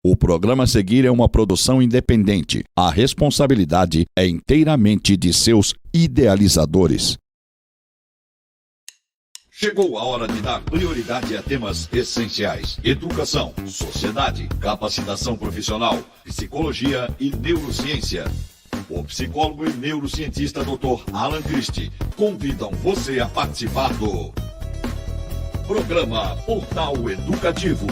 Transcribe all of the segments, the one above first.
O programa a seguir é uma produção independente. A responsabilidade é inteiramente de seus idealizadores. Chegou a hora de dar prioridade a temas essenciais: educação, sociedade, capacitação profissional, psicologia e neurociência. O psicólogo e neurocientista Dr. Alan Christie convidam você a participar do programa Portal Educativo.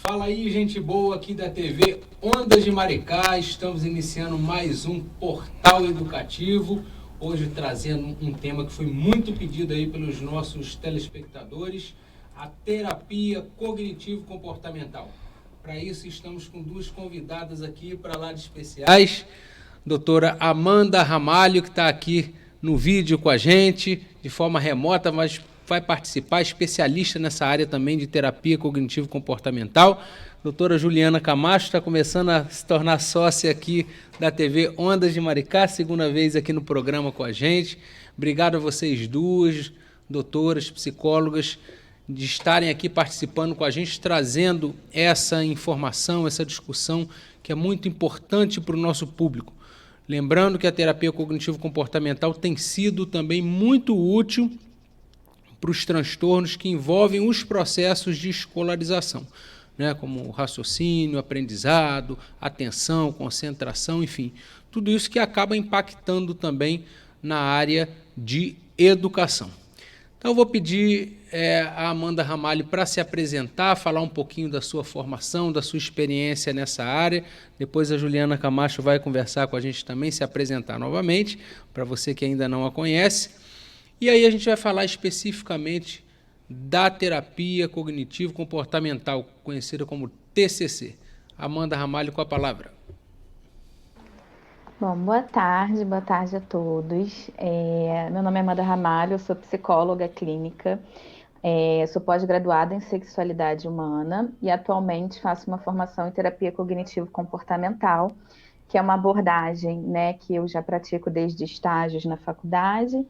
Fala aí, gente boa aqui da TV Ondas de Maricá. Estamos iniciando mais um Portal Educativo. Hoje trazendo um tema que foi muito pedido aí pelos nossos telespectadores: a terapia cognitivo-comportamental. Para isso estamos com duas convidadas aqui para lá de especiais. Doutora Amanda Ramalho, que está aqui no vídeo com a gente, de forma remota, mas vai participar, especialista nessa área também de terapia cognitivo-comportamental. Doutora Juliana Camacho está começando a se tornar sócia aqui da TV Ondas de Maricá, segunda vez aqui no programa com a gente. Obrigado a vocês duas, doutoras, psicólogas, de estarem aqui participando com a gente, trazendo essa informação, essa discussão que é muito importante para o nosso público. Lembrando que a terapia cognitivo-comportamental tem sido também muito útil para os transtornos que envolvem os processos de escolarização, né, como o raciocínio, aprendizado, atenção, concentração, enfim, tudo isso que acaba impactando também na área de educação. Então, eu vou pedir a Amanda Ramalho para se apresentar, falar um pouquinho da sua formação, da sua experiência nessa área. Depois a Juliana Camacho vai conversar com a gente também, se apresentar novamente, para você que ainda não a conhece. E aí a gente vai falar especificamente da terapia cognitivo-comportamental, conhecida como TCC. Amanda Ramalho, com a palavra. Bom, boa tarde a todos. Meu nome é Amanda Ramalho, eu sou psicóloga clínica, sou pós-graduada em sexualidade humana e atualmente faço uma formação em terapia cognitivo-comportamental, que é uma abordagem, né, que eu já pratico desde estágios na faculdade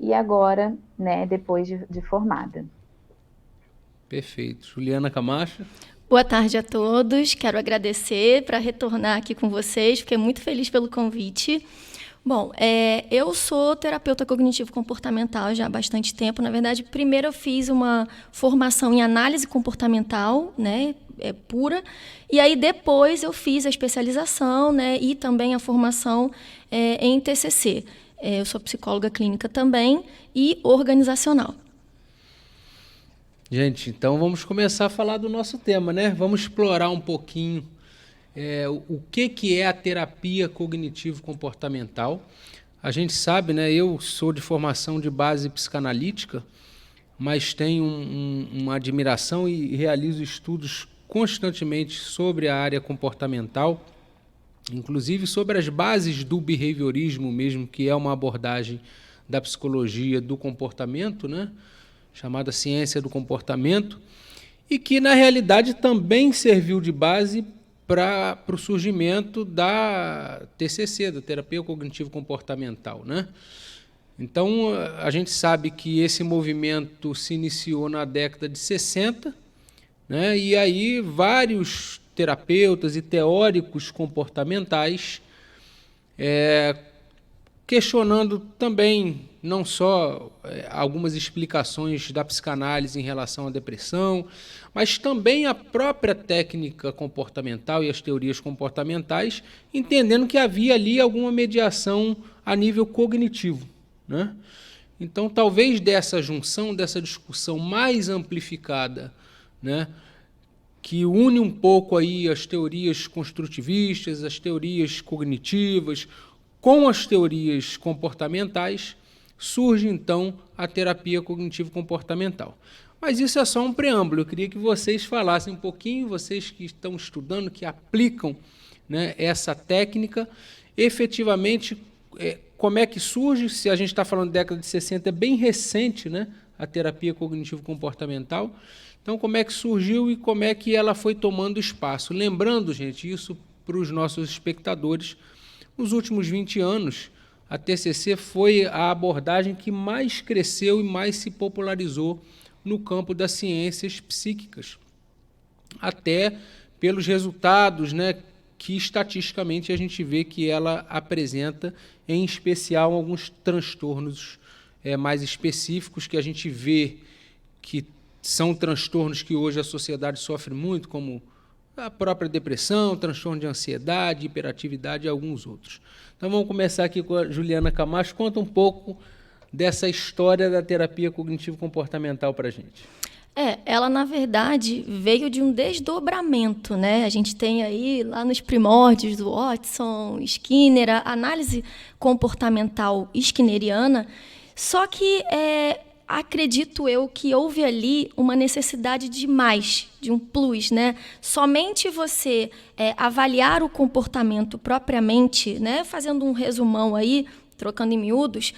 e agora, né, depois de formada. Perfeito. Juliana Camacho. Boa tarde a todos. Quero agradecer para retornar aqui com vocês. Fiquei muito feliz pelo convite. Bom, eu sou terapeuta cognitivo-comportamental já há bastante tempo. Na verdade, primeiro eu fiz uma formação em análise comportamental, né, pura, e aí depois eu fiz a especialização, né, e também a formação em TCC. Eu sou psicóloga clínica também e organizacional. Gente, então vamos começar a falar do nosso tema, né? Vamos explorar um pouquinho o que é a terapia cognitivo-comportamental. A gente sabe, né? Eu sou de formação de base psicanalítica, mas tenho uma admiração e realizo estudos constantemente sobre a área comportamental, inclusive sobre as bases do behaviorismo mesmo, que é uma abordagem da psicologia do comportamento, né, chamada ciência do comportamento, e que na realidade também serviu de base para o surgimento da TCC, da terapia cognitivo-comportamental, né? Então, a gente sabe que esse movimento se iniciou na década de 60, né, e aí vários terapeutas e teóricos comportamentais, questionando também não só algumas explicações da psicanálise em relação à depressão, mas também a própria técnica comportamental e as teorias comportamentais, entendendo que havia ali alguma mediação a nível cognitivo, né? Então, talvez dessa junção, dessa discussão mais amplificada, né, que une um pouco aí as teorias construtivistas, as teorias cognitivas, com as teorias comportamentais, surge então a terapia cognitivo-comportamental. Mas isso é só um preâmbulo. Eu queria que vocês falassem um pouquinho, vocês que estão estudando, que aplicam, né, essa técnica, efetivamente, como é que surge. Se a gente está falando da década de 60, é bem recente, né, a terapia cognitivo-comportamental. Então, como é que surgiu e como é que ela foi tomando espaço? Lembrando, gente, isso para os nossos espectadores, nos últimos 20 anos, a TCC foi a abordagem que mais cresceu e mais se popularizou no campo das ciências psíquicas, até pelos resultados, né, que estatisticamente a gente vê que ela apresenta, em especial alguns transtornos mais específicos que a gente vê que são transtornos que hoje a sociedade sofre muito, como a própria depressão, transtorno de ansiedade, hiperatividade e alguns outros. Então vamos começar aqui com a Juliana Camacho. Conta um pouco dessa história da terapia cognitivo-comportamental para a gente. Ela, na verdade, veio de um desdobramento, né? A gente tem aí, lá nos primórdios do Watson, Skinner, a análise comportamental skinneriana, só que acredito eu que houve ali uma necessidade de mais, de um plus, né? Somente você avaliar o comportamento propriamente, né? Fazendo um resumão aí, trocando em miúdos,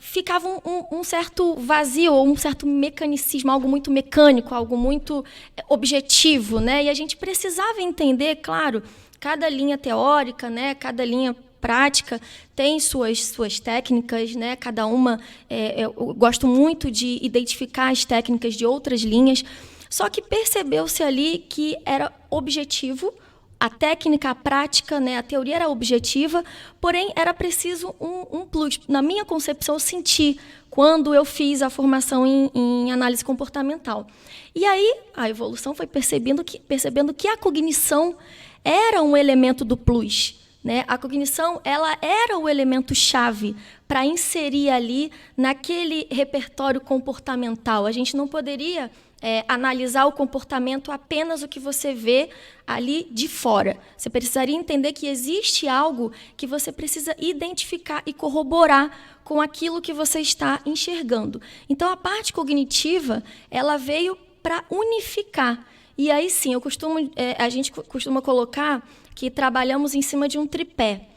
ficava um certo vazio, um certo mecanicismo, algo muito mecânico, algo muito objetivo, né? E a gente precisava entender, claro, cada linha teórica, né? Cada linha prática tem suas técnicas, né? Cada uma, eu gosto muito de identificar as técnicas de outras linhas, só que percebeu-se ali que era objetivo, a técnica, a prática, né? A teoria era objetiva, porém era preciso um plus. Na minha concepção, eu senti quando eu fiz a formação em análise comportamental. E aí a evolução foi percebendo que a cognição era um elemento do plus, né? A cognição, ela era o elemento-chave para inserir ali naquele repertório comportamental. A gente não poderia analisar o comportamento apenas o que você vê ali de fora. Você precisaria entender que existe algo que você precisa identificar e corroborar com aquilo que você está enxergando. Então, a parte cognitiva, ela veio para unificar. E aí sim, a gente costuma colocar que trabalhamos em cima de um tripé.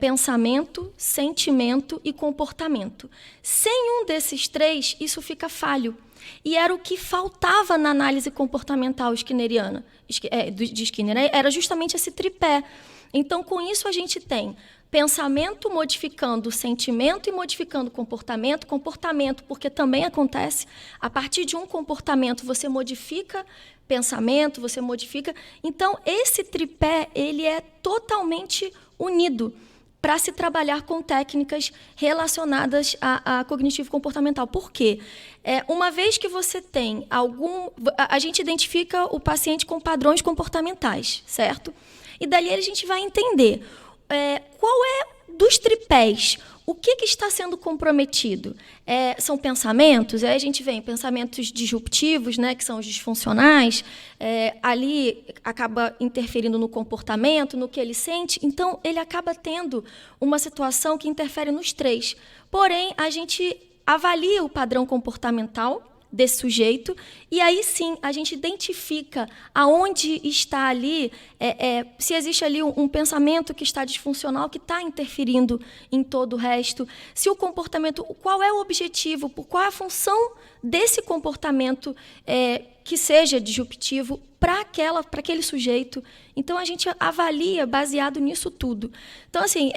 Pensamento, sentimento e comportamento. Sem um desses três, isso fica falho. E era o que faltava na análise comportamental skinneriana, de Skinner, era justamente esse tripé. Então, com isso, a gente tem pensamento modificando o sentimento e modificando o comportamento, porque também acontece, a partir de um comportamento, você modifica pensamento, você modifica. Então, esse tripé, ele é totalmente unido para se trabalhar com técnicas relacionadas a cognitivo comportamental. Por quê? Uma vez que você tem a gente identifica o paciente com padrões comportamentais, certo? E dali a gente vai entender qual é dos tripés, o que está sendo comprometido? São pensamentos, aí a gente vê pensamentos disruptivos, né, que são os disfuncionais, ali acaba interferindo no comportamento, no que ele sente, então ele acaba tendo uma situação que interfere nos três. Porém, a gente avalia o padrão comportamental desse sujeito, e aí sim a gente identifica aonde está ali, se existe ali um pensamento que está disfuncional, que está interferindo em todo o resto, se o comportamento, qual é o objetivo, qual é a função desse comportamento que seja disruptivo para aquele sujeito. Então, a gente avalia baseado nisso tudo. Então, assim,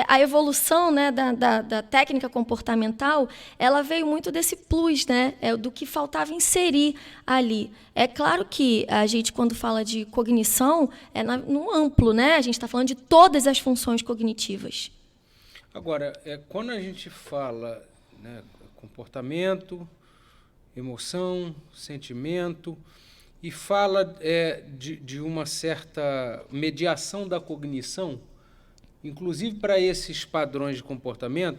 a evolução, né, da técnica comportamental, ela veio muito desse plus, né, do que faltava inserir ali. É claro que a gente, quando fala de cognição, no amplo, né? A gente está falando de todas as funções cognitivas. Agora, quando a gente fala, né, comportamento, emoção, sentimento, e fala de uma certa mediação da cognição, inclusive para esses padrões de comportamento,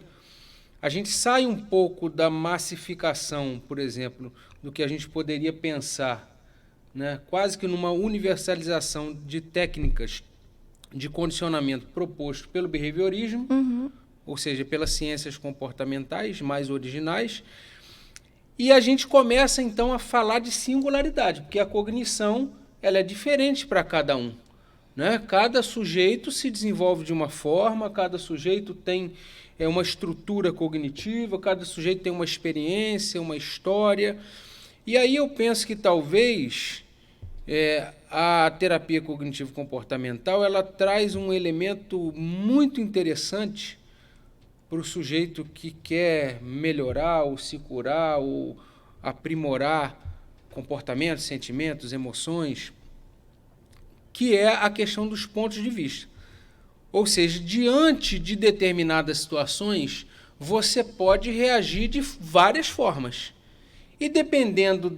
a gente sai um pouco da massificação, por exemplo, do que a gente poderia pensar, né, quase que numa universalização de técnicas de condicionamento proposto pelo behaviorismo, ou seja, pelas ciências comportamentais mais originais. E a gente começa, então, a falar de singularidade, porque a cognição ela é diferente para cada um, né? Cada sujeito se desenvolve de uma forma, cada sujeito tem uma estrutura cognitiva, cada sujeito tem uma experiência, uma história. E aí eu penso que talvez a terapia cognitivo-comportamental ela traz um elemento muito interessante para o sujeito que quer melhorar ou se curar ou aprimorar comportamentos, sentimentos, emoções, que é a questão dos pontos de vista. Ou seja, diante de determinadas situações, você pode reagir de várias formas. E dependendo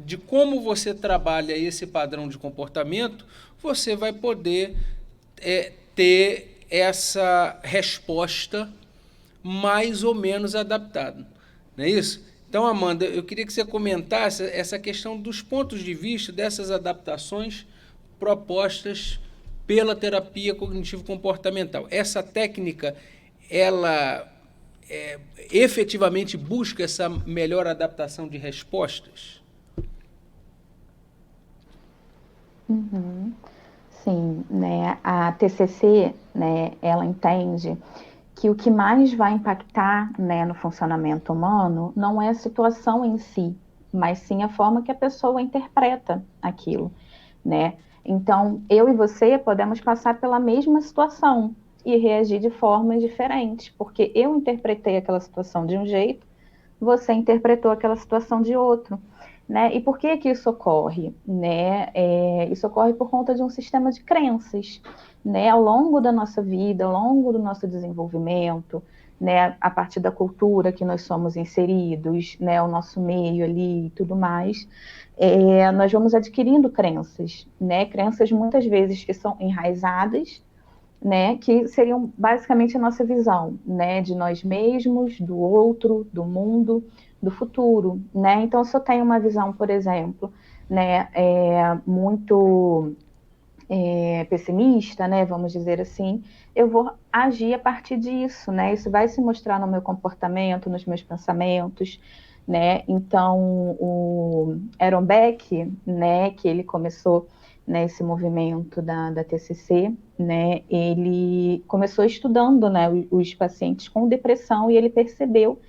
de como você trabalha esse padrão de comportamento, você vai poder ter essa resposta mais ou menos adaptada. Não é isso? Então, Amanda, eu queria que você comentasse essa questão dos pontos de vista, dessas adaptações propostas pela terapia cognitivo-comportamental. Essa técnica, ela efetivamente busca essa melhor adaptação de respostas? Uhum. Sim, né? A TCC, né, ela entende que o que mais vai impactar, né, no funcionamento humano não é a situação em si, mas sim a forma que a pessoa interpreta aquilo, né? Então, eu e você podemos passar pela mesma situação e reagir de formas diferentes, porque eu interpretei aquela situação de um jeito, você interpretou aquela situação de outro, né? E por que que isso ocorre, né? Isso ocorre por conta de um sistema de crenças, né? Ao longo da nossa vida, ao longo do nosso desenvolvimento, né? A partir da cultura que nós somos inseridos, né? O nosso meio ali e tudo mais, nós vamos adquirindo crenças, né? Crenças muitas vezes que são enraizadas, né, que seriam basicamente a nossa visão, né, de nós mesmos, do outro, do mundo, do futuro, né? Então, se eu tenho uma visão, por exemplo, né, muito pessimista, né, vamos dizer assim, eu vou agir a partir disso, né? Isso vai se mostrar no meu comportamento, nos meus pensamentos, né? Então, o Aaron Beck, né, que ele começou nesse movimento da TCC, né, ele começou estudando, né, os pacientes com depressão e ele percebeu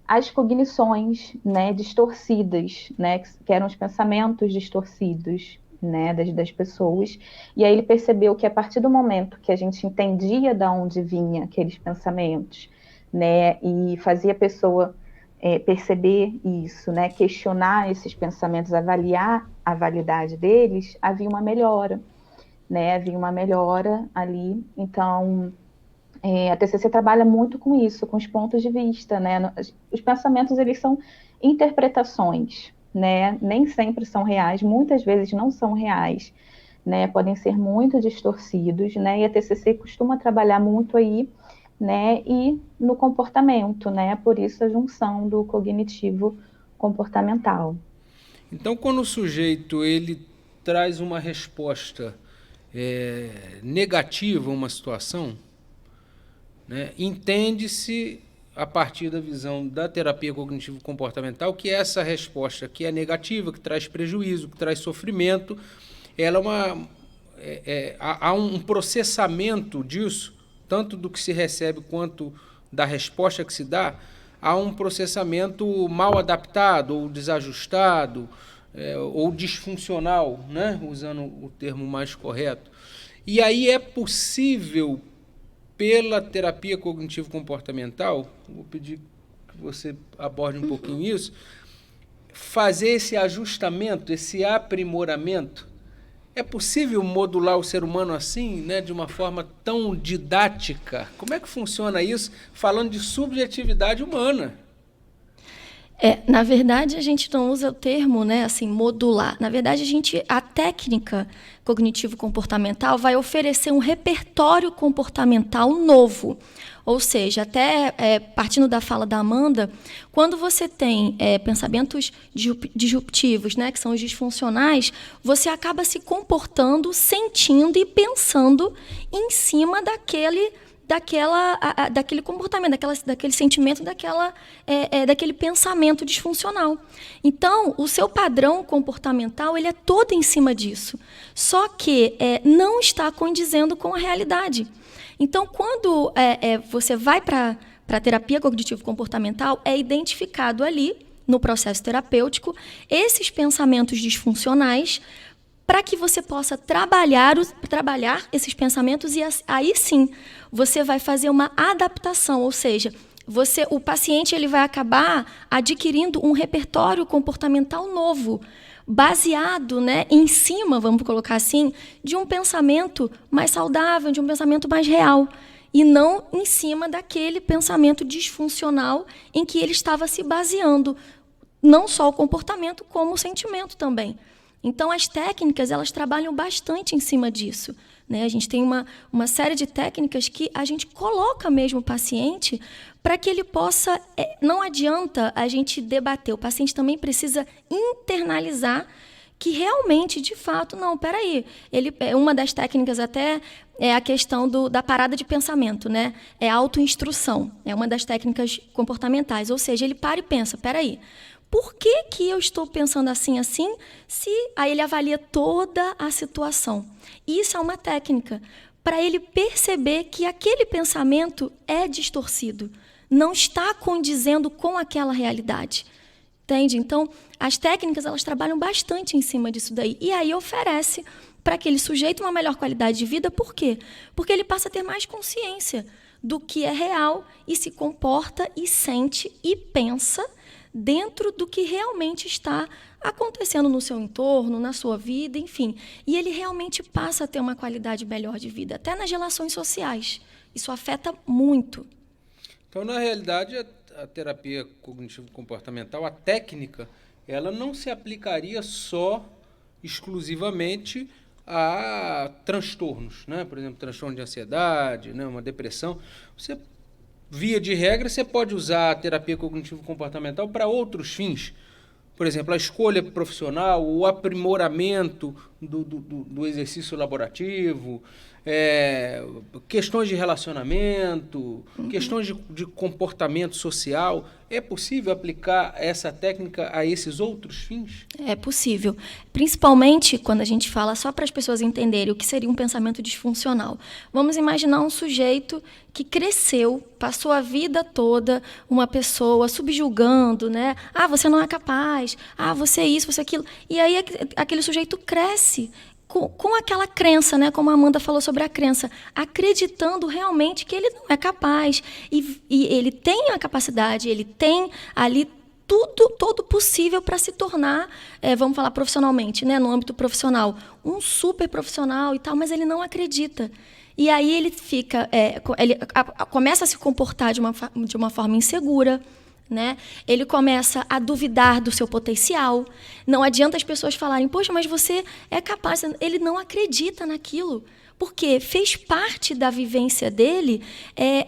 as cognições, né, distorcidas, né, que eram os pensamentos distorcidos, né, das pessoas, e aí ele percebeu que a partir do momento que a gente entendia de onde vinham aqueles pensamentos, né, e fazia a pessoa perceber isso, né, questionar esses pensamentos, avaliar a validade deles, havia uma melhora, né, havia uma melhora ali. Então, a TCC trabalha muito com isso, com os pontos de vista, né, os pensamentos, eles são interpretações, né, nem sempre são reais, muitas vezes não são reais, né, podem ser muito distorcidos, né, e a TCC costuma trabalhar muito aí, né, e no comportamento, né, por isso a junção do cognitivo comportamental. Então, quando o sujeito ele traz uma resposta negativa a uma situação, né, entende-se, a partir da visão da terapia cognitivo-comportamental, que essa resposta que é negativa, que traz prejuízo, que traz sofrimento, ela há um processamento disso, tanto do que se recebe quanto da resposta que se dá, há um processamento mal adaptado ou desajustado ou disfuncional, né? Usando o termo mais correto. E aí é possível, pela terapia cognitivo-comportamental, vou pedir que você aborde um pouquinho isso, fazer esse ajustamento, esse aprimoramento. É possível modular o ser humano assim, né, de uma forma tão didática? Como é que funciona isso, falando de subjetividade humana? Na verdade, a gente não usa o termo, né, assim, modular. Na verdade, a técnica cognitivo-comportamental vai oferecer um repertório comportamental novo. Ou seja, até partindo da fala da Amanda, quando você tem pensamentos disruptivos, né, que são os disfuncionais, você acaba se comportando, sentindo e pensando em cima daquele comportamento, daquele sentimento, daquele pensamento disfuncional. Então, o seu padrão comportamental ele é todo em cima disso, só que não está condizendo com a realidade. Então, quando você vai para a terapia cognitivo-comportamental, é identificado ali, no processo terapêutico, esses pensamentos disfuncionais, para que você possa trabalhar esses pensamentos e aí sim você vai fazer uma adaptação, ou seja, o paciente ele vai acabar adquirindo um repertório comportamental novo, baseado, né, em cima, vamos colocar assim, de um pensamento mais saudável, de um pensamento mais real, e não em cima daquele pensamento disfuncional em que ele estava se baseando, não só o comportamento, como o sentimento também. Então, as técnicas, elas trabalham bastante em cima disso, né? A gente tem uma série de técnicas que a gente coloca mesmo o paciente para que ele possa... Não adianta a gente debater, o paciente também precisa internalizar que realmente, de fato, não, peraí. Uma das técnicas até é a questão da parada de pensamento, né? É a autoinstrução, é uma das técnicas comportamentais. Ou seja, ele para e pensa, peraí, por que eu estou pensando assim, se aí ele avalia toda a situação? Isso é uma técnica para ele perceber que aquele pensamento é distorcido, não está condizendo com aquela realidade. Entende? Então, as técnicas, elas trabalham bastante em cima disso daí. E aí oferece para aquele sujeito uma melhor qualidade de vida. Por quê? Porque ele passa a ter mais consciência do que é real e se comporta e sente e pensa dentro do que realmente está acontecendo no seu entorno, na sua vida, enfim. E ele realmente passa a ter uma qualidade melhor de vida, até nas relações sociais. Isso afeta muito. Então, na realidade, a terapia cognitivo-comportamental, a técnica, ela não se aplicaria exclusivamente a transtornos, né? Por exemplo, transtorno de ansiedade, né? Uma depressão. Via de regra, você pode usar a terapia cognitivo-comportamental para outros fins. Por exemplo, a escolha profissional, o aprimoramento do exercício laborativo, questões de relacionamento, questões de comportamento social. É possível aplicar essa técnica a esses outros fins? É possível. Principalmente quando a gente fala, só para as pessoas entenderem o que seria um pensamento disfuncional. Vamos imaginar um sujeito que cresceu, passou a vida toda, uma pessoa subjugando, né? Ah, você não é capaz. Ah, você é isso, você é aquilo. E aí aquele sujeito cresce com aquela crença, né? Como a Amanda falou sobre a crença, acreditando realmente que ele não é capaz. E ele tem a capacidade, ele tem ali todo possível para se tornar, vamos falar profissionalmente, né? No âmbito profissional, um super profissional e tal, mas ele não acredita. E aí ele começa a se comportar de uma forma insegura, né? Ele começa a duvidar do seu potencial. Não adianta as pessoas falarem, poxa, mas você é capaz. Ele não acredita naquilo, porque fez parte da vivência dele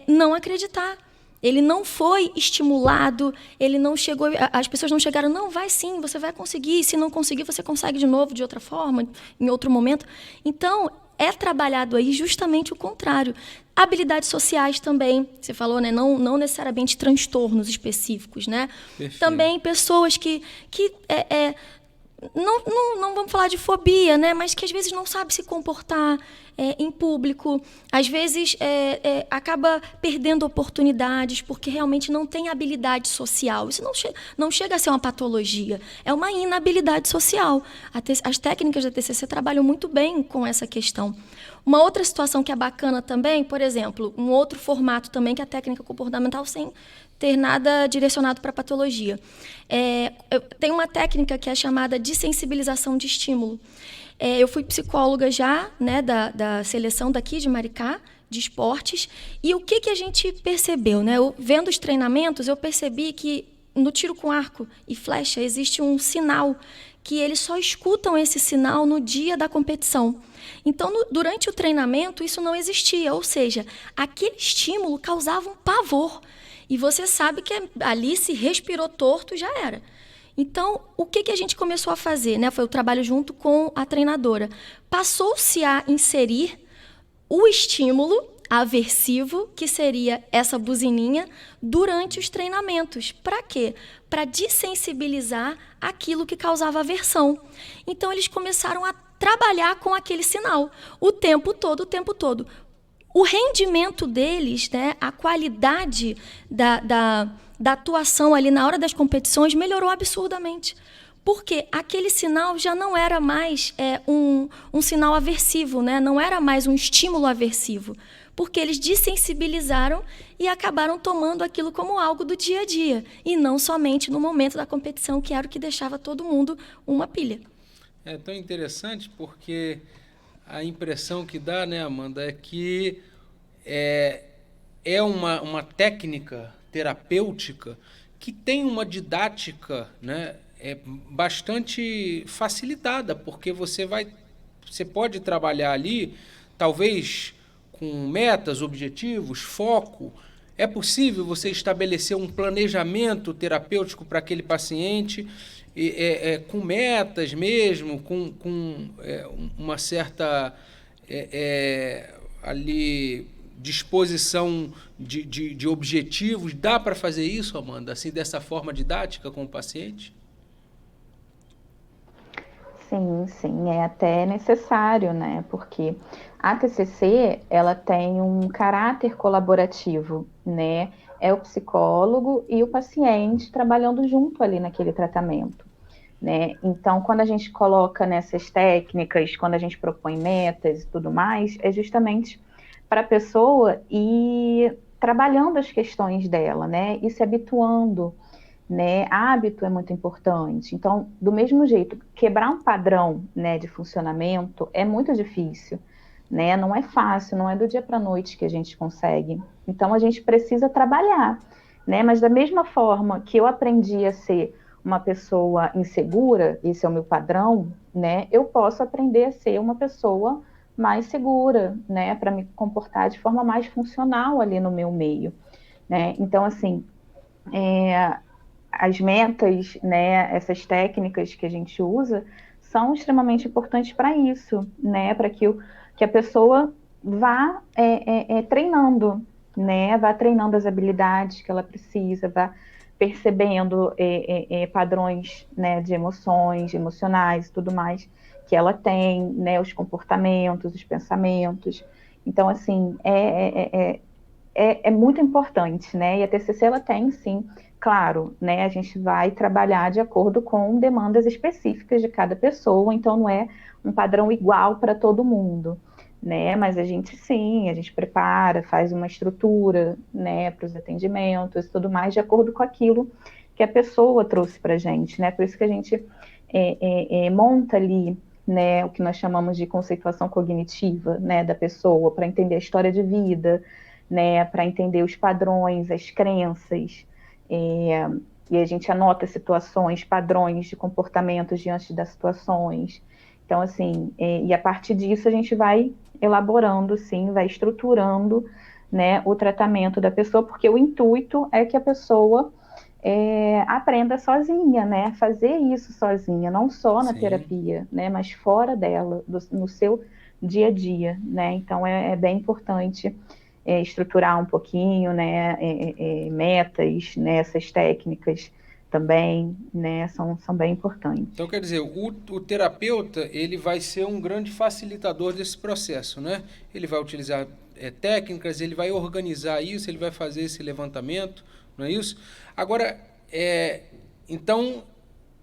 não acreditar. Ele não foi estimulado, ele não chegou, as pessoas não chegaram, não, vai sim, você vai conseguir, se não conseguir, você consegue de novo, de outra forma, em outro momento. Então, é trabalhado aí justamente o contrário. Habilidades sociais também, você falou, né? Não necessariamente transtornos específicos, né? Perfeito. Também pessoas que não vamos falar de fobia, né? Mas que às vezes não sabe se comportar em público, às vezes acaba perdendo oportunidades porque realmente não tem habilidade social. Isso não chega a ser uma patologia, é uma inabilidade social. As técnicas da TCC trabalham muito bem com essa questão. Uma outra situação que é bacana também, por exemplo, um outro formato também que é a técnica comportamental sem ter nada direcionado para patologia. Tem uma técnica que é chamada de sensibilização de estímulo. Eu fui psicóloga já, né, da seleção daqui de Maricá, de esportes, e o que a gente percebeu, né? Vendo os treinamentos, eu percebi que no tiro com arco e flecha existe um sinal que eles só escutam esse sinal no dia da competição. Então, durante o treinamento, isso não existia, ou seja, aquele estímulo causava um pavor. E você sabe que ali, se respirou torto, já era. Então, o que a gente começou a fazer, né? Foi o trabalho junto com a treinadora. Passou-se a inserir o estímulo aversivo, que seria essa buzininha, durante os treinamentos. Para quê? Para dessensibilizar aquilo que causava aversão. Então, eles começaram a trabalhar com aquele sinal o tempo todo. O rendimento deles, né, a qualidade da atuação ali na hora das competições melhorou absurdamente. Porque aquele sinal já não era mais um sinal aversivo, né? Não era mais um estímulo aversivo. porque eles dessensibilizaram e acabaram tomando aquilo como algo do dia a dia, e não somente no momento da competição, que era o que deixava todo mundo uma pilha. É tão interessante porque a impressão que dá, né, Amanda, é que é uma técnica terapêutica que tem uma didática, né, bastante facilitada, porque você pode trabalhar ali, talvez com metas, objetivos, foco. É possível você estabelecer um planejamento terapêutico para aquele paciente, com metas mesmo, com uma certa ali disposição de objetivos. Dá para fazer isso, Amanda, assim, dessa forma didática com o paciente? Sim, é até necessário, né? Porque a TCC, ela tem um caráter colaborativo, né? É o psicólogo e o paciente trabalhando junto ali naquele tratamento, né? Então, quando a gente coloca nessas técnicas, quando a gente propõe metas e tudo mais, é justamente para a pessoa ir trabalhando as questões dela, né? E se habituando, né? Hábito é muito importante. Então, do mesmo jeito, quebrar um padrão, né, de funcionamento é muito difícil, né? Não é fácil, não é do dia para a noite que a gente consegue. Então, a gente precisa trabalhar, né? Mas da mesma forma que eu aprendi a ser uma pessoa insegura, esse é o meu padrão, né? Eu posso aprender a ser uma pessoa mais segura, né? Para me comportar de forma mais funcional ali no meu meio, né? Então, assim, as metas, né, essas técnicas que a gente usa, são extremamente importantes para isso, né, para que a pessoa vá treinando, né, vá treinando as habilidades que ela precisa, vá percebendo padrões, né, de emoções, emocionais e tudo mais que ela tem, né, os comportamentos, os pensamentos. Então, assim, é muito importante, né, e a TCC, ela tem, sim, claro, né, a gente vai trabalhar de acordo com demandas específicas de cada pessoa, então não é um padrão igual para todo mundo, né, mas a gente prepara, faz uma estrutura, né, para os atendimentos e tudo mais, de acordo com aquilo que a pessoa trouxe para a gente, né, por isso que a gente monta ali, né, o que nós chamamos de conceituação cognitiva, né, da pessoa, para entender a história de vida, né, para entender os padrões, as crenças, e a gente anota situações, padrões de comportamentos diante das situações. Então, assim, e a partir disso a gente vai elaborando, sim, vai estruturando, né, o tratamento da pessoa, porque o intuito é que a pessoa aprenda sozinha, né, fazer isso sozinha, não só na terapia, né, mas fora dela, no seu dia a dia, né, então é bem importante estruturar um pouquinho, né, metas, né, essas técnicas também, né, são bem importantes. Então, quer dizer, o terapeuta, ele vai ser um grande facilitador desse processo, né? Ele vai utilizar técnicas, ele vai organizar isso, ele vai fazer esse levantamento, não é isso? Agora, então,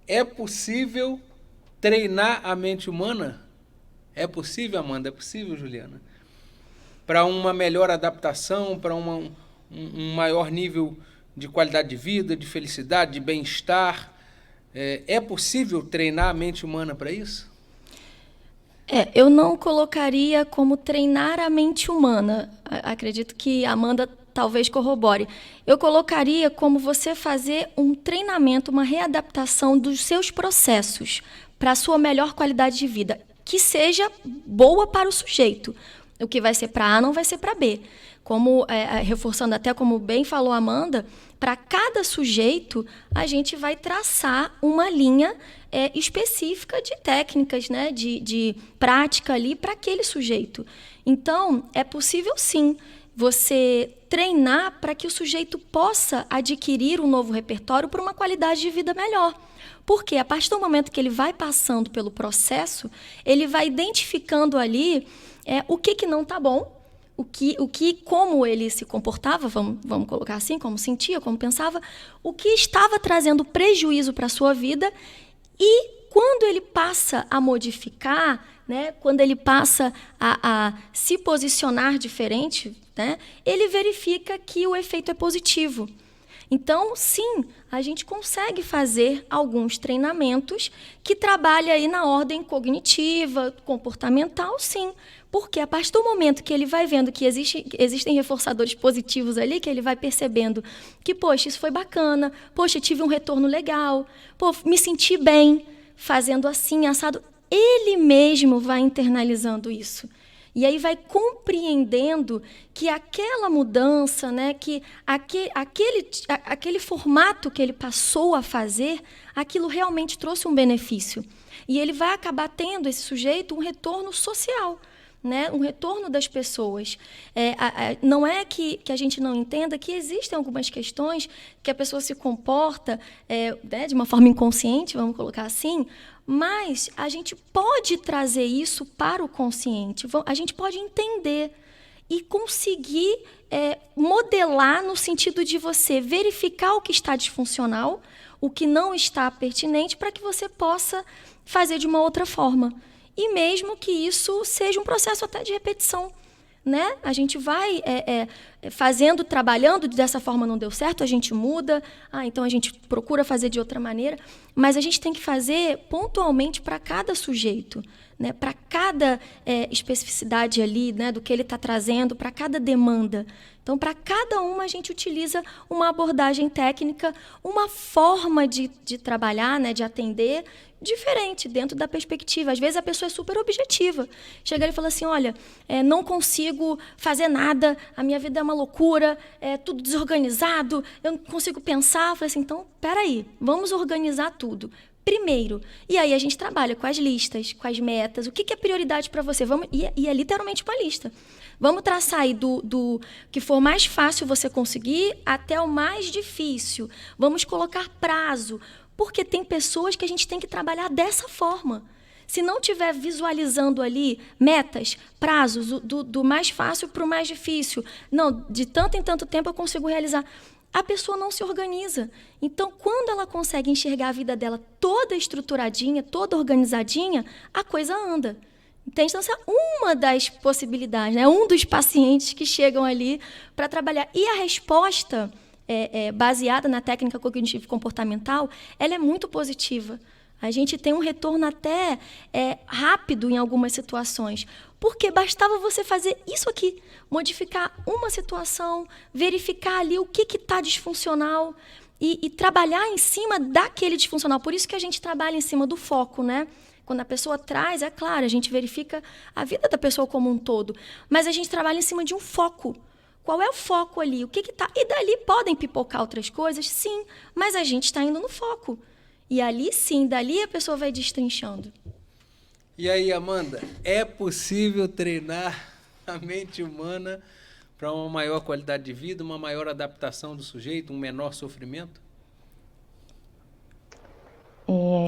é possível treinar a mente humana? É possível, Amanda? É possível, Juliana? Para uma melhor adaptação, para um maior nível de qualidade de vida, de felicidade, de bem-estar. É possível treinar a mente humana para isso? Eu não colocaria como treinar a mente humana. Acredito que a Amanda talvez corrobore. Eu colocaria como você fazer um treinamento, uma readaptação dos seus processos para a sua melhor qualidade de vida, que seja boa para o sujeito. O que vai ser para A não vai ser para B. Como, reforçando até como bem falou a Amanda, para cada sujeito a gente vai traçar uma linha específica de técnicas, né, de prática ali para aquele sujeito. Então, é possível sim você treinar para que o sujeito possa adquirir um novo repertório para uma qualidade de vida melhor. Porque a partir do momento que ele vai passando pelo processo, ele vai identificando ali o que não está bom, como ele se comportava, vamos colocar assim, como sentia, como pensava, o que estava trazendo prejuízo para a sua vida, e quando ele passa a modificar, né, quando ele passa a se posicionar diferente, né, ele verifica que o efeito é positivo. Então, sim, a gente consegue fazer alguns treinamentos que trabalham aí na ordem cognitiva, comportamental, sim. Porque a partir do momento que ele vai vendo que existem reforçadores positivos ali, que ele vai percebendo que, poxa, isso foi bacana, poxa, tive um retorno legal, pô, me senti bem fazendo assim, assado, ele mesmo vai internalizando isso. E aí vai compreendendo que aquela mudança, né, que aquele formato que ele passou a fazer, aquilo realmente trouxe um benefício. E ele vai acabar tendo, esse sujeito, um retorno social, né, um retorno das pessoas. Não é que a gente não entenda que existem algumas questões que a pessoa se comporta né, de uma forma inconsciente, vamos colocar assim, mas a gente pode trazer isso para o consciente, a gente pode entender e conseguir modelar no sentido de você verificar o que está disfuncional, o que não está pertinente, para que você possa fazer de uma outra forma. E mesmo que isso seja um processo até de repetição, né? A gente vai fazendo, trabalhando, dessa forma não deu certo, a gente muda, então a gente procura fazer de outra maneira, mas a gente tem que fazer pontualmente para cada sujeito, né? Para cada especificidade ali, né? Do que ele está trazendo, para cada demanda. Então, para cada uma, a gente utiliza uma abordagem técnica, uma forma de trabalhar, né? De atender, diferente, dentro da perspectiva. Às vezes a pessoa é super objetiva. Chega ali e fala assim, olha, não consigo fazer nada, a minha vida é uma loucura, é tudo desorganizado, eu não consigo pensar. Eu falei assim, então, peraí, vamos organizar tudo. Primeiro, e aí a gente trabalha com as listas, com as metas, o que é prioridade para você? E é literalmente uma lista. Vamos traçar aí do que for mais fácil você conseguir até o mais difícil. Vamos colocar prazo, porque tem pessoas que a gente tem que trabalhar dessa forma. Se não estiver visualizando ali metas, prazos, do mais fácil para o mais difícil, não, de tanto em tanto tempo eu consigo realizar, a pessoa não se organiza. Então, quando ela consegue enxergar a vida dela toda estruturadinha, toda organizadinha, a coisa anda. Entende? Então, essa é uma das possibilidades, né? Um dos pacientes que chegam ali para trabalhar. E a resposta baseada na técnica cognitivo-comportamental, ela é muito positiva. A gente tem um retorno até rápido em algumas situações, porque bastava você fazer isso aqui, modificar uma situação, verificar ali o que está disfuncional e trabalhar em cima daquele disfuncional. Por isso que a gente trabalha em cima do foco, né? Quando a pessoa traz, é claro, a gente verifica a vida da pessoa como um todo, mas a gente trabalha em cima de um foco. Qual é o foco ali? O que está? E dali podem pipocar outras coisas? Sim, mas a gente está indo no foco. E ali sim, dali a pessoa vai destrinchando. E aí, Amanda, é possível treinar a mente humana para uma maior qualidade de vida, uma maior adaptação do sujeito, um menor sofrimento?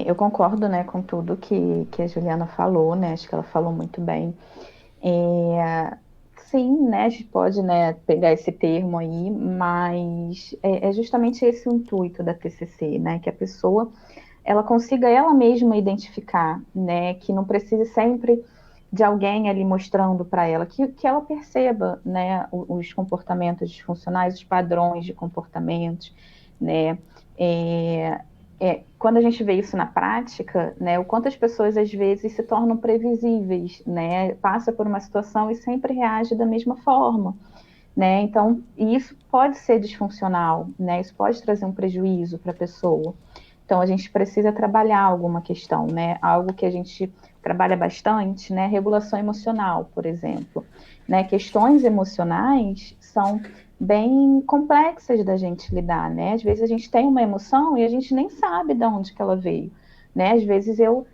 Eu concordo, né, com tudo que a Juliana falou, né? Acho que ela falou muito bem. Sim, né, a gente pode, né, pegar esse termo aí, mas é justamente esse o intuito da TCC, né, que a pessoa ela consiga ela mesma identificar, né, que não precise sempre de alguém ali mostrando para ela, que ela perceba, né, os comportamentos disfuncionais, os padrões de comportamentos, né, quando a gente vê isso na prática, né, o quanto as pessoas às vezes se tornam previsíveis, né, passa por uma situação e sempre reage da mesma forma, né, então isso pode ser disfuncional, né, isso pode trazer um prejuízo para a pessoa. Então a gente precisa trabalhar alguma questão, né, algo que a gente trabalha bastante, né, regulação emocional, por exemplo, né, questões emocionais são bem complexas da gente lidar, né? Às vezes a gente tem uma emoção e a gente nem sabe de onde que ela veio, né? Às vezes eu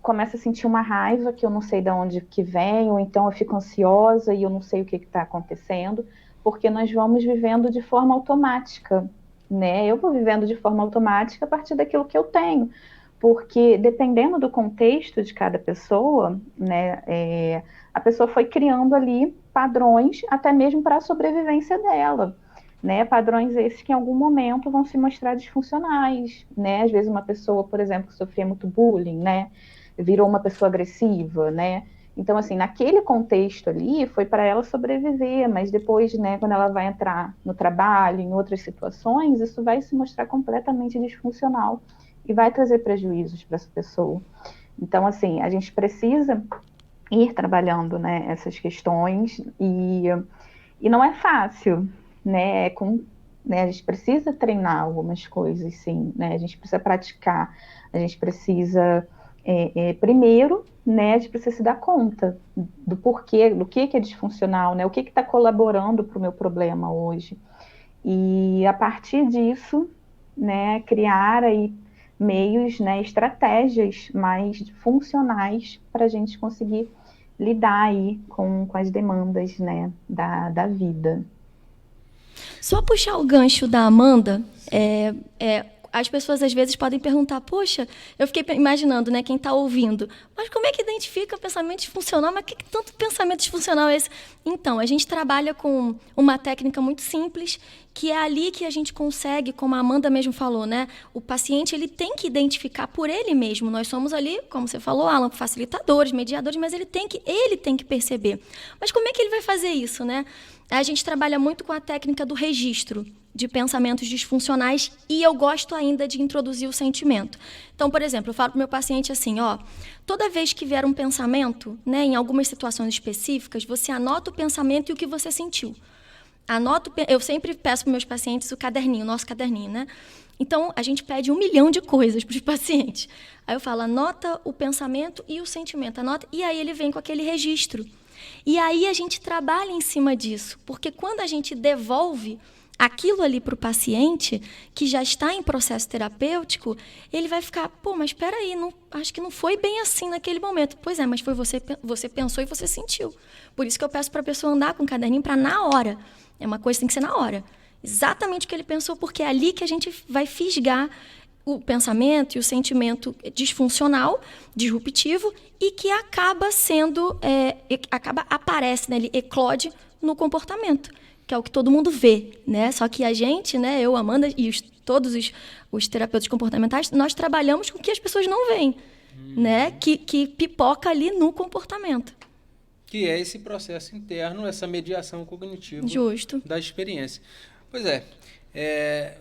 começo a sentir uma raiva que eu não sei de onde que vem, ou então eu fico ansiosa e eu não sei o que está acontecendo, porque nós vamos vivendo de forma automática, né? Eu vou vivendo de forma automática a partir daquilo que eu tenho, porque dependendo do contexto de cada pessoa, né, a pessoa foi criando ali padrões até mesmo para a sobrevivência dela, né, padrões esses que em algum momento vão se mostrar disfuncionais, né, às vezes uma pessoa, por exemplo, que sofria muito bullying, né, virou uma pessoa agressiva, né? Então, assim, naquele contexto ali, foi para ela sobreviver, mas depois, né, quando ela vai entrar no trabalho, em outras situações, isso vai se mostrar completamente disfuncional e vai trazer prejuízos para essa pessoa. Então, assim, a gente precisa ir trabalhando, né, essas questões e não é fácil, né, né, a gente precisa treinar algumas coisas, sim, né, a gente precisa praticar, a gente precisa, primeiro, né, a gente precisa se dar conta do porquê, do que é disfuncional, né, o que está colaborando para o meu problema hoje. E a partir disso, né, criar aí meios, né, estratégias mais funcionais para a gente conseguir lidar aí com as demandas, né, da vida. Só puxar o gancho da Amanda, as pessoas às vezes podem perguntar, poxa, eu fiquei imaginando, né, quem está ouvindo, mas como é que identifica o pensamento disfuncional? Mas que tanto pensamento disfuncional é esse? Então, a gente trabalha com uma técnica muito simples, que é ali que a gente consegue, como a Amanda mesmo falou, né, o paciente ele tem que identificar por ele mesmo. Nós somos ali, como você falou, Alan, facilitadores, mediadores, mas ele tem que perceber. Mas como é que ele vai fazer isso, né? A gente trabalha muito com a técnica do registro de pensamentos disfuncionais e eu gosto ainda de introduzir o sentimento. Então, por exemplo, eu falo para o meu paciente assim, ó, toda vez que vier um pensamento, né, em algumas situações específicas, você anota o pensamento e o que você sentiu. Eu sempre peço para os meus pacientes o caderninho, o nosso caderninho, né? Então, a gente pede 1 milhão de coisas para os pacientes. Aí eu falo, anota o pensamento e o sentimento, anota, e aí ele vem com aquele registro. E aí a gente trabalha em cima disso, porque quando a gente devolve aquilo ali para o paciente, que já está em processo terapêutico, ele vai ficar, pô, mas espera aí, acho que não foi bem assim naquele momento. Pois é, mas foi você pensou e você sentiu. Por isso que eu peço para a pessoa andar com o caderninho para na hora. É uma coisa que tem que ser na hora. Exatamente o que ele pensou, porque é ali que a gente vai fisgar o pensamento e o sentimento disfuncional, disruptivo, e que acaba sendo, aparece, né, ele eclode no comportamento, que é o que todo mundo vê, né? Só que a gente, né, eu, Amanda e todos os terapeutas comportamentais, nós trabalhamos com o que as pessoas não veem, né? Que pipoca ali no comportamento. Que é esse processo interno, essa mediação cognitiva Justo. Da experiência. Pois é,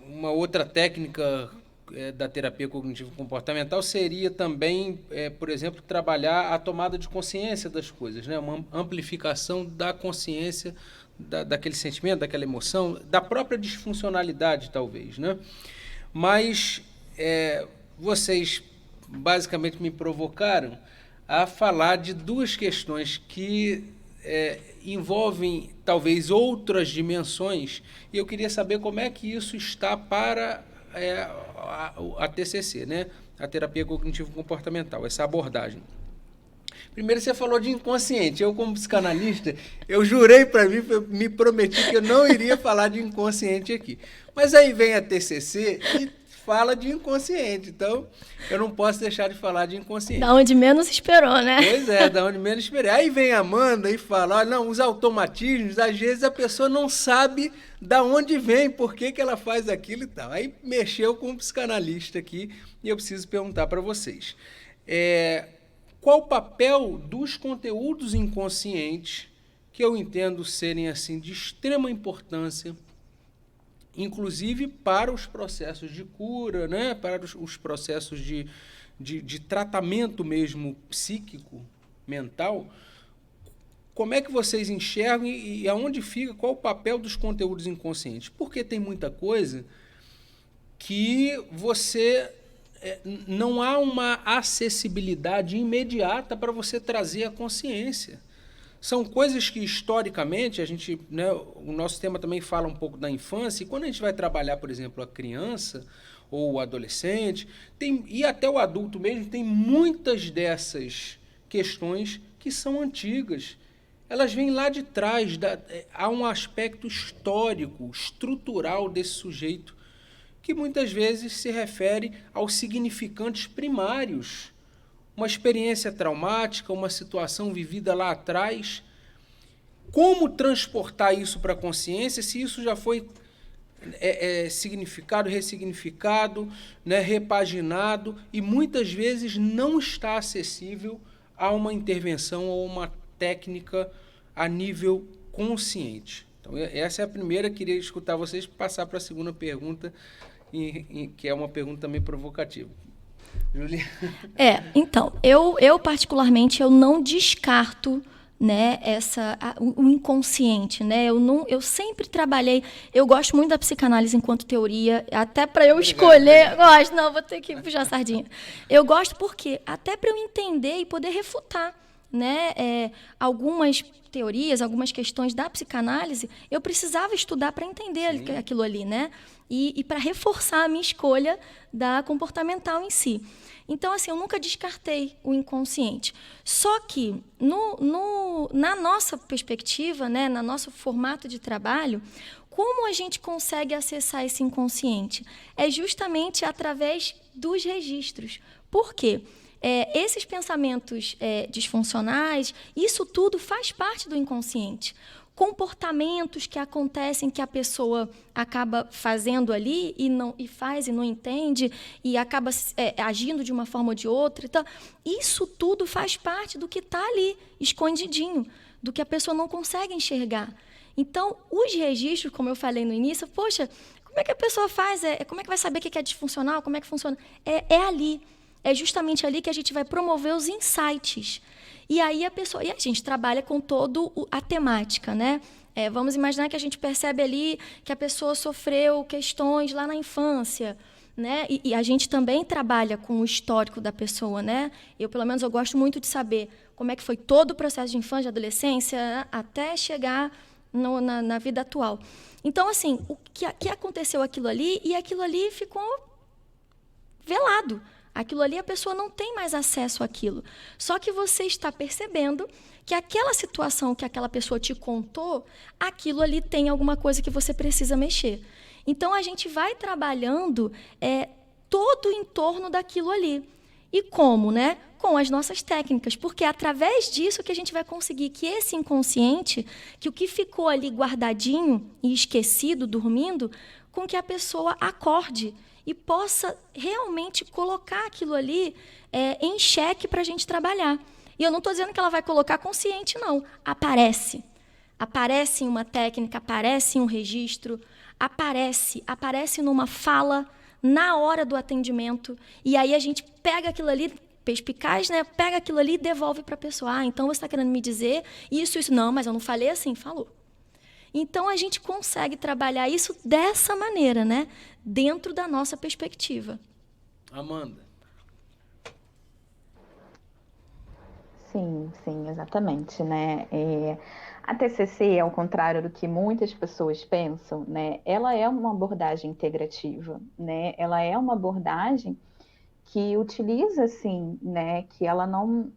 uma outra técnica da terapia cognitivo-comportamental seria também, por exemplo, trabalhar a tomada de consciência das coisas, né? Uma amplificação da consciência daquele sentimento, daquela emoção, da própria disfuncionalidade, talvez, né? Mas vocês basicamente me provocaram a falar de duas questões que envolvem talvez outras dimensões, e eu queria saber como é que isso está para a TCC, né? A terapia cognitivo-comportamental, essa abordagem. Primeiro você falou de inconsciente. Eu, como psicanalista, eu jurei para mim, me prometi que eu não iria falar de inconsciente aqui. Mas aí vem a TCC e fala de inconsciente, então eu não posso deixar de falar de inconsciente. Da onde menos esperou, né? Pois é, da onde menos esperei. Aí vem a Amanda e fala, olha, não, os automatismos, às vezes a pessoa não sabe da onde vem, por que ela faz aquilo e tal. Aí mexeu com um psicanalista aqui e eu preciso perguntar para vocês. Qual o papel dos conteúdos inconscientes, que eu entendo serem assim de extrema importância, inclusive para os processos de cura, né? Para os processos de tratamento mesmo psíquico, mental. Como é que vocês enxergam e aonde fica, qual o papel dos conteúdos inconscientes? Porque tem muita coisa que você não há uma acessibilidade imediata para você trazer a consciência. São coisas que, historicamente, a gente, né, o nosso tema também fala um pouco da infância, e quando a gente vai trabalhar, por exemplo, a criança ou o adolescente, e até o adulto mesmo, tem muitas dessas questões que são antigas. Elas vêm lá de trás, há um aspecto histórico, estrutural desse sujeito, que muitas vezes se refere aos significantes primários. Uma experiência traumática, uma situação vivida lá atrás. Como transportar isso para a consciência se isso já foi significado, ressignificado, né, repaginado, e muitas vezes não está acessível a uma intervenção ou uma técnica a nível consciente. Então, essa é a primeira. Queria escutar vocês, passar para a segunda pergunta, que é uma pergunta também provocativa. Julia? Então, eu particularmente, eu não descarto, né, o inconsciente, né? Eu sempre trabalhei, eu gosto muito da psicanálise enquanto teoria, até para eu escolher, gosto, não, vou ter que puxar a sardinha. Eu gosto porque até para eu entender e poder refutar, né, algumas teorias, algumas questões da psicanálise, eu precisava estudar para entender aquilo ali, né? E para reforçar a minha escolha da comportamental em si. Então, assim, eu nunca descartei o inconsciente. Só que, na nossa perspectiva, né, no nosso formato de trabalho, como a gente consegue acessar esse inconsciente? É justamente através dos registros. Por quê? Esses pensamentos disfuncionais, isso tudo faz parte do inconsciente. Comportamentos que acontecem, que a pessoa acaba fazendo ali e faz e não entende, e acaba agindo de uma forma ou de outra. Então, isso tudo faz parte do que está ali, escondidinho, do que a pessoa não consegue enxergar. Então, os registros, como eu falei no início, poxa, como é que a pessoa faz? Como é que vai saber o que é disfuncional? Como é que funciona? É ali. É justamente ali que a gente vai promover os insights. E aí a gente trabalha com toda a temática, né? Vamos imaginar que a gente percebe ali que a pessoa sofreu questões lá na infância, né? E a gente também trabalha com o histórico da pessoa, né? Pelo menos, eu gosto muito de saber como é que foi todo o processo de infância, de adolescência, até chegar na vida atual. Então, assim, o que aconteceu aquilo ali, e aquilo ali ficou velado. Aquilo ali, a pessoa não tem mais acesso àquilo. Só que você está percebendo que aquela situação que aquela pessoa te contou, aquilo ali tem alguma coisa que você precisa mexer. Então, a gente vai trabalhando todo em torno daquilo ali. E como, né? Com as nossas técnicas, porque é através disso que a gente vai conseguir que esse inconsciente, que o que ficou ali guardadinho e esquecido, dormindo, com que a pessoa acorde e possa realmente colocar aquilo ali em xeque para a gente trabalhar. E eu não estou dizendo que ela vai colocar consciente, não. Aparece. Aparece em uma técnica, aparece em um registro, aparece numa fala, na hora do atendimento. E aí a gente pega aquilo ali, perspicaz, né? Pega aquilo ali e devolve para a pessoa. Então você está querendo me dizer isso. Não, mas eu não falei assim, falou. Então, a gente consegue trabalhar isso dessa maneira, né? Dentro da nossa perspectiva. Amanda. Sim, exatamente, né? A TCC, ao contrário do que muitas pessoas pensam, né? Ela é uma abordagem integrativa, né? Ela é uma abordagem que utiliza, assim, né? Que ela não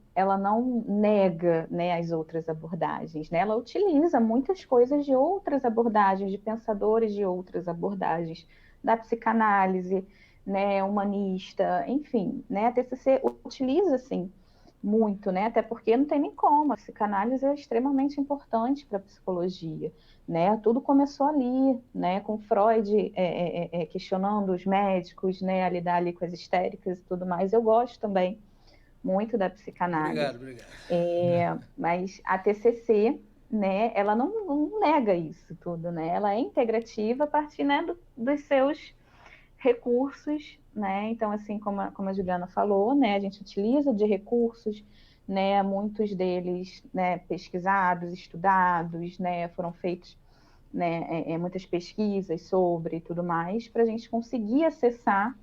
nega, né, as outras abordagens, né? Ela utiliza muitas coisas de outras abordagens, de pensadores de outras abordagens, da psicanálise, né, humanista, enfim, né? A TCC utiliza, assim, muito, né? Até porque não tem nem como. A psicanálise é extremamente importante para a psicologia, né? Tudo começou ali, né? Com Freud questionando os médicos, né? A lidar ali com as histéricas e tudo mais. Eu gosto também muito da psicanálise. Obrigado. Mas a TCC, né? Ela não nega isso tudo, né? Ela é integrativa a partir, né, dos seus recursos, né? Então, assim, como a Juliana falou, né, a gente utiliza de recursos, né, muitos deles, né, pesquisados, estudados, né, foram feitos, né, muitas pesquisas sobre tudo mais, para a gente conseguir acessar,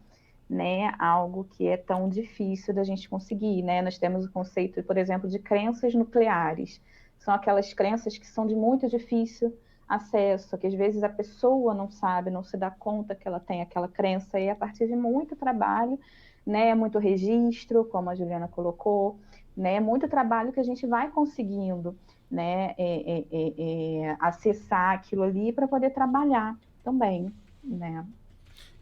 né, algo que é tão difícil da gente conseguir, né? Nós temos o conceito, por exemplo, de crenças nucleares. São aquelas crenças que são de muito difícil acesso, que às vezes a pessoa não sabe, não se dá conta que ela tem aquela crença, e a partir de muito trabalho, né, muito registro, como a Juliana colocou, né, muito trabalho que a gente vai conseguindo, né, acessar aquilo ali para poder trabalhar também, né.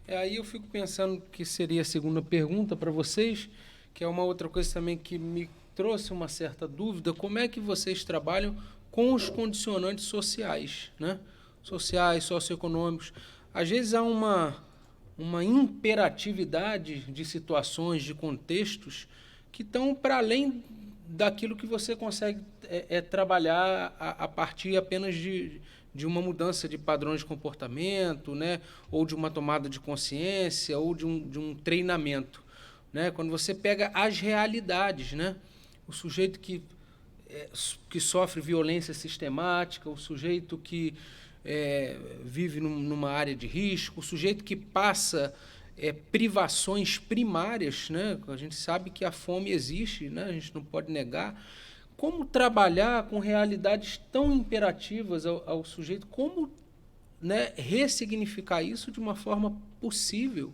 Aí eu fico pensando que seria a segunda pergunta para vocês, que é uma outra coisa também que me trouxe uma certa dúvida: como é que vocês trabalham com os condicionantes sociais, né? Sociais, socioeconômicos. às vezes há uma imperatividade de situações, de contextos, que estão para além daquilo que você consegue trabalhar a partir apenas de uma mudança de padrões de comportamento, né? Ou de uma tomada de consciência, ou de um treinamento. Né? Quando você pega as realidades, né? O sujeito que sofre violência sistemática, o sujeito que vive numa área de risco, o sujeito que passa privações primárias, né? A gente sabe que a fome existe, né? A gente não pode negar. Como trabalhar com realidades tão imperativas ao sujeito, como, né, ressignificar isso de uma forma possível?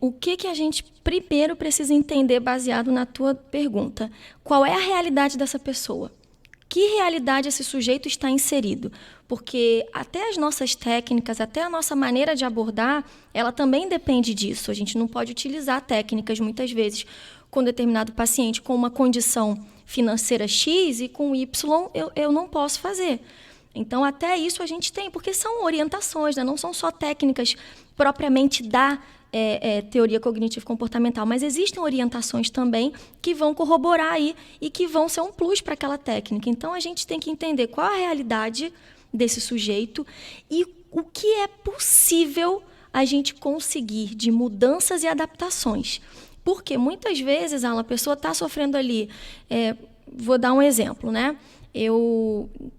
O que a gente primeiro precisa entender, baseado na tua pergunta? Qual é a realidade dessa pessoa? Que realidade esse sujeito está inserido? Porque até as nossas técnicas, até a nossa maneira de abordar, ela também depende disso. A gente não pode utilizar técnicas, muitas vezes, com determinado paciente com uma condição financeira X e com Y eu não posso fazer. Então, até isso a gente tem, porque são orientações, né? Não são só técnicas propriamente da teoria cognitivo-comportamental, mas existem orientações também que vão corroborar aí e que vão ser um plus para aquela técnica. Então, a gente tem que entender qual a realidade desse sujeito e o que é possível a gente conseguir de mudanças e adaptações. Porque muitas vezes a pessoa está sofrendo ali, vou dar um exemplo, né?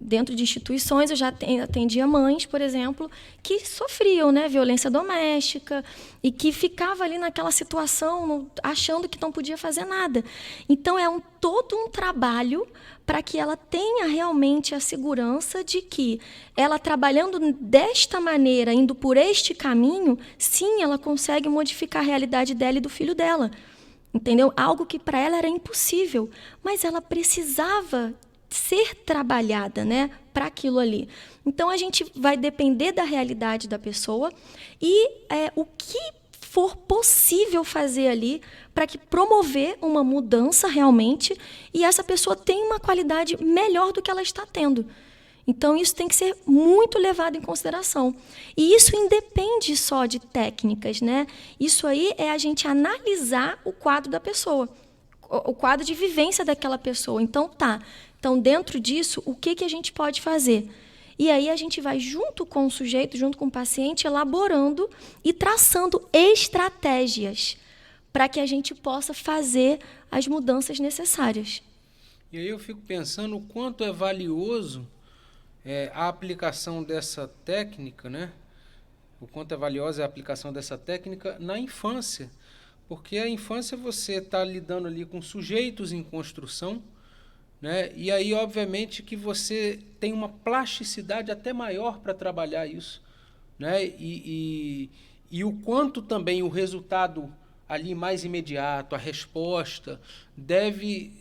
Dentro de instituições, eu já atendia mães, por exemplo, que sofriam, né, violência doméstica e que ficava ali naquela situação achando que não podia fazer nada. Então, todo um trabalho para que ela tenha realmente a segurança de que ela, trabalhando desta maneira, indo por este caminho, sim, ela consegue modificar a realidade dela e do filho dela. Entendeu? Algo que para ela era impossível, mas ela precisava ser trabalhada, né, para aquilo ali. Então, a gente vai depender da realidade da pessoa e o que for possível fazer ali para que promover uma mudança realmente e essa pessoa tenha uma qualidade melhor do que ela está tendo. Então, isso tem que ser muito levado em consideração. E isso independe só de técnicas, né? Isso aí é a gente analisar o quadro da pessoa, o quadro de vivência daquela pessoa. Então, dentro disso, o que a gente pode fazer? E aí a gente vai, junto com o sujeito, junto com o paciente, elaborando e traçando estratégias para que a gente possa fazer as mudanças necessárias. E aí eu fico pensando o quanto é valioso a aplicação dessa técnica, né? O quanto é valiosa a aplicação dessa técnica na infância. Porque a infância você está lidando ali com sujeitos em construção, né? E aí, obviamente, que você tem uma plasticidade até maior para trabalhar isso, né? E o quanto também o resultado ali mais imediato, a resposta, deve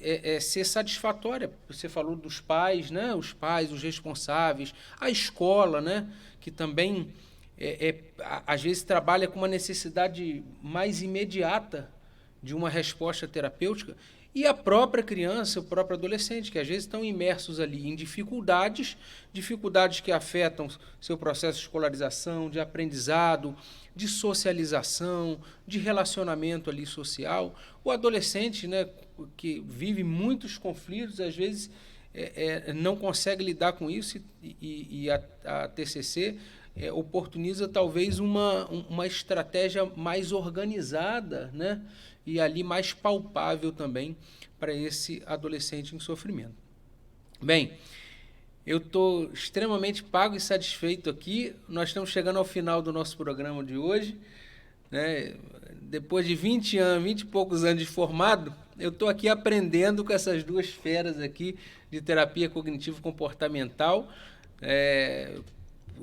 ser satisfatória. Você falou dos pais, né? Os pais, os responsáveis, a escola, né? Que também, às vezes, trabalha com uma necessidade mais imediata de uma resposta terapêutica. E a própria criança, o próprio adolescente, que às vezes estão imersos ali em dificuldades que afetam seu processo de escolarização, de aprendizado, de socialização, de relacionamento ali social. O adolescente, né, que vive muitos conflitos, às vezes não consegue lidar com isso e a TCC oportuniza talvez uma estratégia mais organizada, né? E ali mais palpável também para esse adolescente em sofrimento. Bem, eu estou extremamente pago e satisfeito aqui. Nós estamos chegando ao final do nosso programa de hoje, né? Depois de 20 e poucos anos de formado, eu estou aqui aprendendo com essas duas feras aqui de terapia cognitivo-comportamental.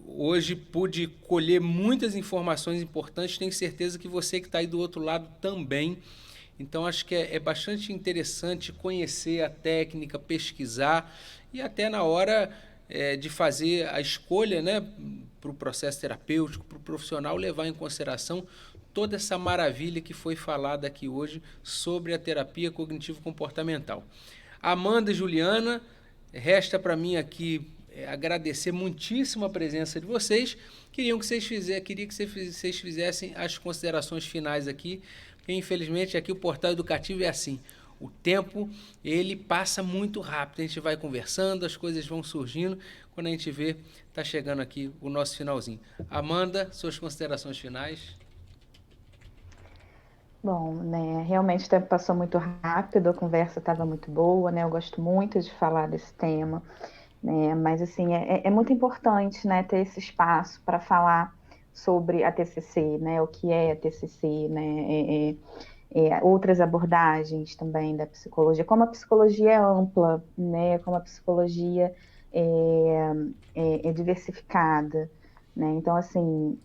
Hoje pude colher muitas informações importantes, tenho certeza que você que está aí do outro lado também. Então, acho que é bastante interessante conhecer a técnica, pesquisar e até na hora de fazer a escolha, né, para o processo terapêutico, para o profissional, levar em consideração toda essa maravilha que foi falada aqui hoje sobre a terapia cognitivo-comportamental. Amanda e Juliana, resta para mim aqui agradecer muitíssimo a presença de vocês. Queria que vocês fizessem as considerações finais aqui, porque infelizmente aqui o Portal Educativo é assim. O tempo, ele passa muito rápido, a gente vai conversando, as coisas vão surgindo, quando a gente vê, está chegando aqui o nosso finalzinho. Amanda, suas considerações finais? Bom, né, realmente o tempo passou muito rápido, a conversa estava muito boa, né, eu gosto muito de falar desse tema, né, mas assim, é muito importante, né, ter esse espaço para falar sobre a TCC, né, o que é a TCC, né, outras abordagens também da psicologia, como a psicologia é ampla, né, como a psicologia é diversificada, né, então assim,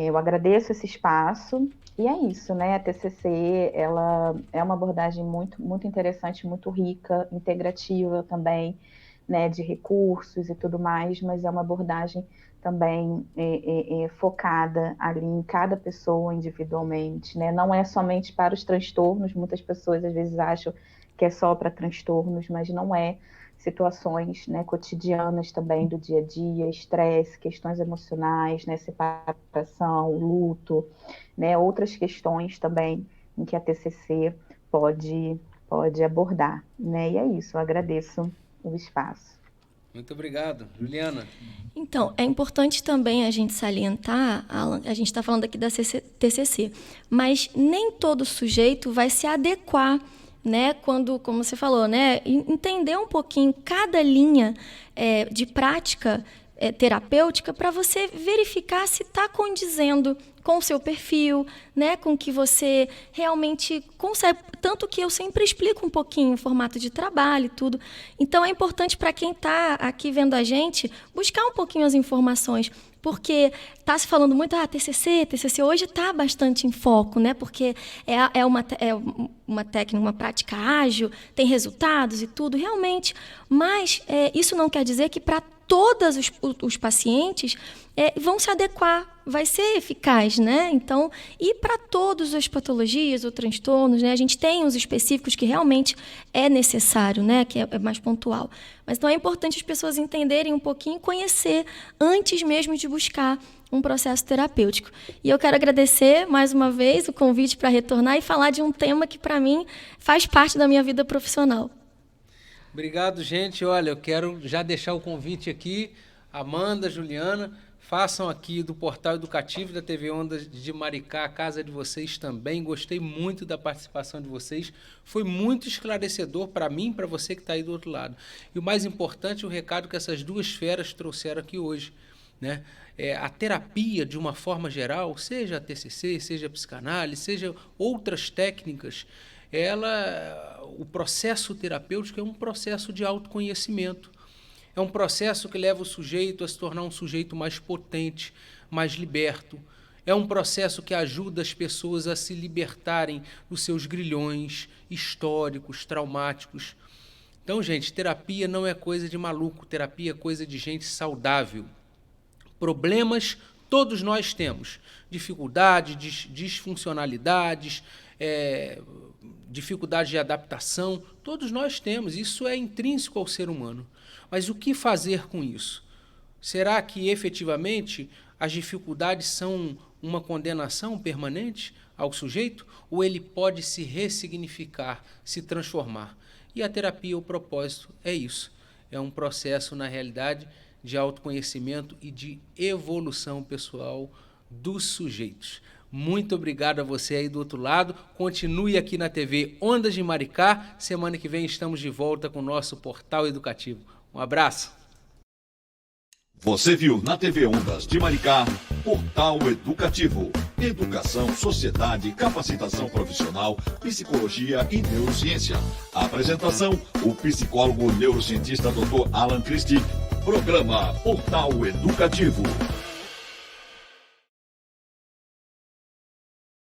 eu agradeço esse espaço. E é isso, né? A TCC, ela é uma abordagem muito, muito interessante, muito rica, integrativa também, né? De recursos e tudo mais, mas é uma abordagem também focada ali em cada pessoa individualmente, né? Não é somente para os transtornos, muitas pessoas às vezes acham que é só para transtornos, mas não é. Situações, né, cotidianas também do dia a dia, estresse, questões emocionais, né, separação, luto, né, outras questões também em que a TCC pode abordar, né, e é isso, eu agradeço o espaço. Muito obrigado. Juliana? Então, é importante também a gente salientar, Alan, a gente está falando aqui da TCC, mas nem todo sujeito vai se adequar, né, quando, como você falou, né, entender um pouquinho cada linha de prática terapêutica para você verificar se está condizendo com o seu perfil, né, com o que você realmente consegue. Tanto que eu sempre explico um pouquinho o formato de trabalho e tudo. Então, é importante para quem está aqui vendo a gente buscar um pouquinho as informações, porque está se falando muito, TCC hoje está bastante em foco, né, porque é uma técnica, uma prática ágil, tem resultados e tudo, realmente. Mas isso não quer dizer que para todos os pacientes vão se adequar, vai ser eficaz, né? Então, e para todas as patologias ou transtornos, né? A gente tem os específicos que realmente é necessário, né? Que é mais pontual. Mas então é importante as pessoas entenderem um pouquinho e conhecer antes mesmo de buscar um processo terapêutico. E eu quero agradecer mais uma vez o convite para retornar e falar de um tema que para mim faz parte da minha vida profissional. Obrigado, gente. Olha, eu quero já deixar o convite aqui, Amanda, Juliana, façam aqui do Portal Educativo da TV Ondas de Maricá, a casa de vocês também. Gostei muito da participação de vocês. Foi muito esclarecedor para mim e para você que está aí do outro lado. E o mais importante, o recado que essas duas feras trouxeram aqui hoje, né? A terapia, de uma forma geral, seja a TCC, seja a psicanálise, seja outras técnicas, o processo terapêutico é um processo de autoconhecimento. É um processo que leva o sujeito a se tornar um sujeito mais potente, mais liberto. É um processo que ajuda as pessoas a se libertarem dos seus grilhões históricos, traumáticos. Então, gente, terapia não é coisa de maluco, terapia é coisa de gente saudável. Problemas todos nós temos, dificuldades, disfuncionalidades, dificuldade de adaptação, todos nós temos, isso é intrínseco ao ser humano. Mas o que fazer com isso? Será que efetivamente as dificuldades são uma condenação permanente ao sujeito? Ou ele pode se ressignificar, se transformar? E a terapia, o propósito é isso. É um processo, na realidade, de autoconhecimento e de evolução pessoal dos sujeitos. Muito obrigado a você aí do outro lado. Continue aqui na TV Ondas de Maricá. Semana que vem estamos de volta com o nosso Portal Educativo. Um abraço. Você viu na TV Ondas de Maricá, Portal Educativo. Educação, sociedade, capacitação profissional, psicologia e neurociência. A apresentação, o psicólogo neurocientista Dr. Alan Christie. Programa Portal Educativo.